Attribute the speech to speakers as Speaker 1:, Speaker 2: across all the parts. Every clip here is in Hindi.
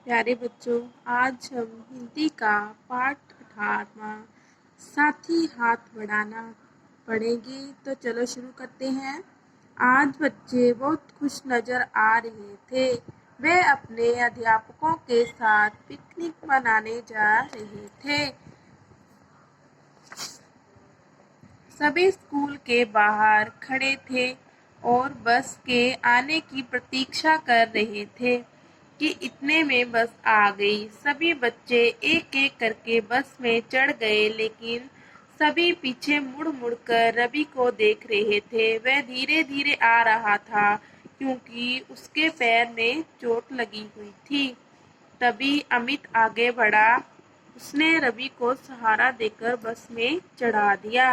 Speaker 1: प्यारे बच्चों, आज हम हिंदी का पाठ 18वां साथी हाथ बढ़ाना पढ़ेंगे। तो चलो शुरू करते हैं। आज बच्चे बहुत खुश नजर आ रहे थे। वे अपने अध्यापकों के साथ पिकनिक मनाने जा रहे थे। सभी स्कूल के बाहर खड़े थे और बस के आने की प्रतीक्षा कर रहे थे कि इतने में बस आ गई। सभी बच्चे एक एक करके बस में चढ़ गए, लेकिन सभी पीछे मुड़ मुड़ कर रवि को देख रहे थे। वह धीरे धीरे आ रहा था क्योंकि उसके पैर में चोट लगी हुई थी। तभी अमित आगे बढ़ा। उसने रवि को सहारा देकर बस में चढ़ा दिया।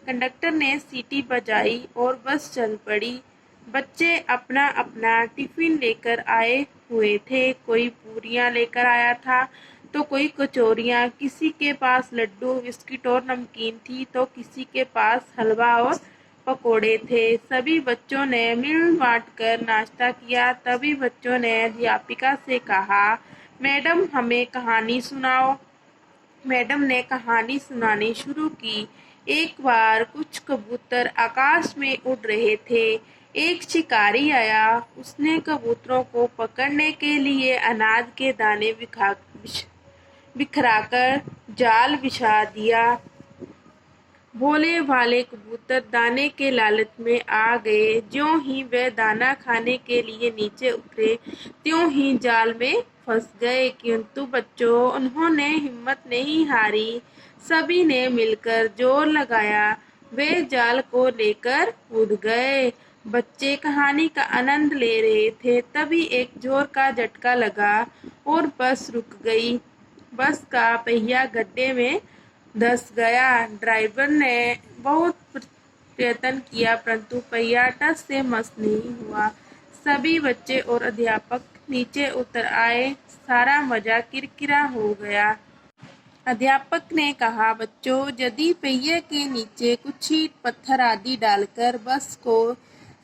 Speaker 1: कंडक्टर ने सीटी बजाई और बस चल पड़ी। बच्चे अपना अपना टिफिन लेकर आए हुए थे। कोई पूरियां लेकर आया था तो कोई कचौरियां, किसी के पास लड्डू, बिस्किट और नमकीन थी तो किसी के पास हलवा और पकोड़े थे। सभी बच्चों ने मिल बांट कर नाश्ता किया। तभी बच्चों ने अध्यापिका से कहा, मैडम हमें कहानी सुनाओ। मैडम ने कहानी सुनानी शुरू की। एक बार कुछ कबूतर आकाश में उड़ रहे थे। एक शिकारी आया। उसने कबूतरों को पकड़ने के लिए अनाज के दाने बिखराकर जाल बिछा दिया। भोले भाले कबूतर दाने के लालच में आ गए। ज्यों ही वे दाना खाने के लिए नीचे उतरे, त्यों ही जाल में फंस गए। किंतु बच्चों, उन्होंने हिम्मत नहीं हारी। सभी ने मिलकर जोर लगाया। वे जाल को लेकर उड़ गए। बच्चे कहानी का आनंद ले रहे थे। तभी एक जोर का झटका लगा और बस रुक गई। बस का पहिया गड्ढे में धंस गया। ड्राइवर ने बहुत प्रयत्न किया, परंतु पहिया टस से मस नहीं हुआ। सभी बच्चे और अध्यापक नीचे उतर आए। सारा मजा किरकिरा हो गया। अध्यापक ने कहा, बच्चों, यदि पहिए के नीचे कुछ ईंट पत्थर आदि डालकर बस को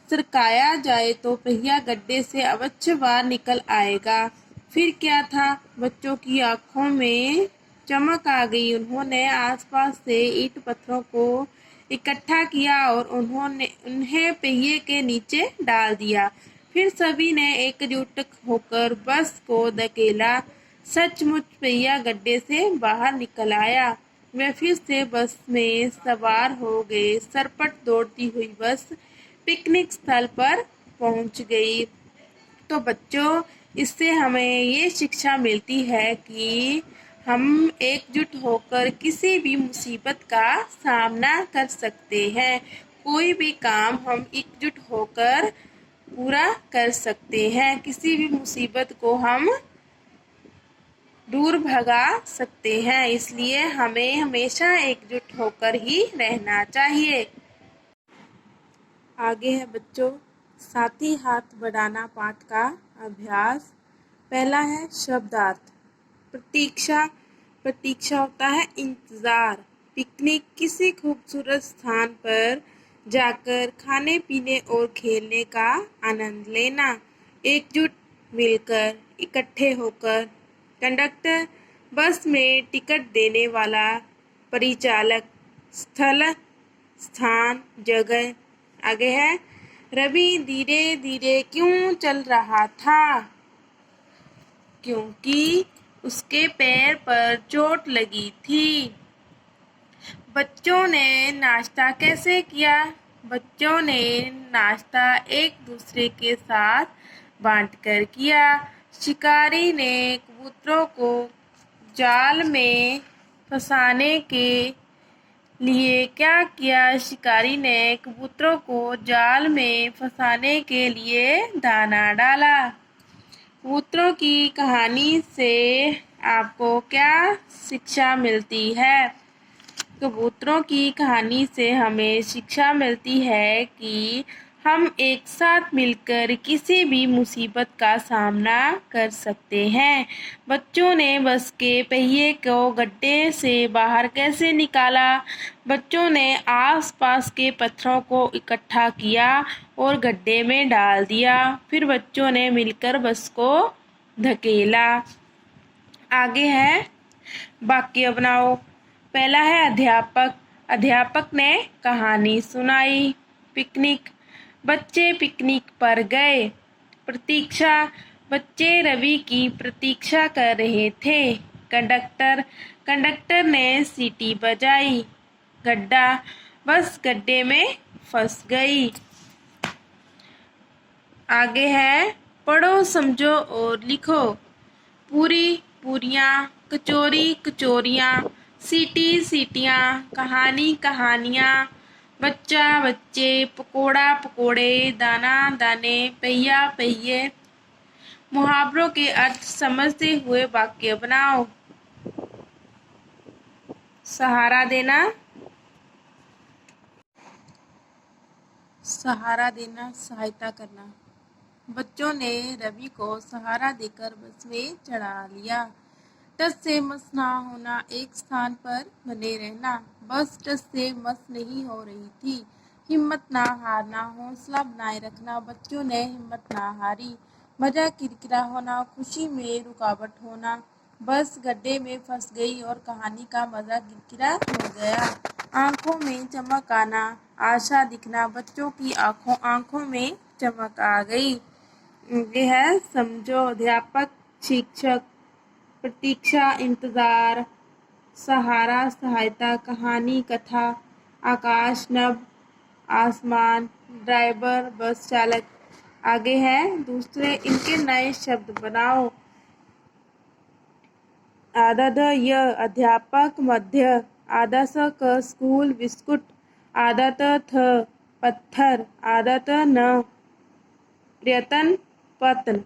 Speaker 1: सरकाया जाए तो पहिया गड्ढे से अवश्य बाहर निकल आएगा। फिर क्या था? बच्चों की आंखों में चमक आ गई। उन्होंने आसपास से ईंट पत्थरों को इकट्ठा किया और उन्हें पहिए के नीचे डाल दिया। फिर सभी ने एकजुट होकर बस को धकेला। सचमुच पहिया गड्ढे से बाहर निकल आया। वे फिर से बस में सवार हो गए। सरपट दौड़ती हुई बस पिकनिक स्थल पर पहुंच गई। तो बच्चों, इससे हमें ये शिक्षा मिलती है कि हम एकजुट होकर किसी भी मुसीबत का सामना कर सकते हैं। कोई भी काम हम एकजुट होकर पूरा कर सकते हैं। किसी भी मुसीबत को हम दूर भगा सकते हैं। इसलिए हमें हमेशा एकजुट होकर ही रहना चाहिए। आगे है बच्चों, साथी हाथ बढ़ाना पाठ का अभ्यास। पहला है शब्दार्थ। प्रतीक्षा। प्रतीक्षा होता है इंतजार। पिकनिक, किसी खूबसूरत स्थान पर जाकर खाने पीने और खेलने का आनंद लेना। एकजुट, मिलकर, इकट्ठे होकर। कंडक्टर, बस में टिकट देने वाला। परिचालक, स्थल, स्थान, जगह। आगे है, रवि धीरे धीरे क्यों चल रहा था? क्योंकि उसके पैर पर चोट लगी थी। बच्चों ने नाश्ता कैसे किया? बच्चों ने नाश्ता एक दूसरे के साथ बांटकर किया। शिकारी ने कबूतरों को जाल में फंसाने के लिए क्या किया? शिकारी ने कबूतरों को जाल में फंसाने के लिए दाना डाला। कबूतरों की कहानी से आपको क्या शिक्षा मिलती है? कबूतरों की कहानी से हमें शिक्षा मिलती है कि हम एक साथ मिलकर किसी भी मुसीबत का सामना कर सकते हैं। बच्चों ने बस के पहिए को गड्ढे से बाहर कैसे निकाला? बच्चों ने आसपास के पत्थरों को इकट्ठा किया और गड्ढे में डाल दिया। फिर बच्चों ने मिलकर बस को धकेला। आगे है वाक्य बनाओ। पहला है अध्यापक। अध्यापक ने कहानी सुनाई। पिकनिक, बच्चे पिकनिक पर गए। प्रतीक्षा, बच्चे रवि की प्रतीक्षा कर रहे थे। कंडक्टर, कंडक्टर ने सीटी बजाई। गड्ढा, बस गड्ढे में फंस गई। आगे है पढ़ो, समझो और लिखो। पूरी, पूरियाँ। कचोरी, कचोरियाँ। सीटी, सीटियाँ। कहानी, कहानियाँ। बच्चा, बच्चे। पकोड़ा, पकोड़े। दाना, दाने। पहिया, पहिए। मुहावरों के अर्थ समझते हुए वाक्य बनाओ। सहारा देना, सहारा देना, सहायता करना। बच्चों ने रवि को सहारा देकर बस में चढ़ा लिया। टस से मस ना होना, एक स्थान पर बने रहना। बस टस से मस नहीं हो रही थी। हिम्मत ना हारना, हौसला बनाए रखना। बच्चों ने हिम्मत ना हारी। मजा किरकिरा होना, खुशी में रुकावट होना। बस गड्ढे में फंस गई और कहानी का मजा किरकिरा हो गया। आंखों में चमक आना, आशा दिखना। बच्चों की आंखों में चमक आ गई। ये है समझो। अध्यापक, शिक्षक। प्रतीक्षा, इंतजार। सहारा, सहायता। कहानी, कथा। आकाश, नभ। आसमान। ड्राइवर, बस चालक। आगे है दूसरे, इनके नए शब्द बनाओ। आधा ध य, अध्यापक। मध्य। आधा स क, स्कूल। बिस्कुट। आधा त थ, पत्थर। आधा त न, प्रयत्न। पतन।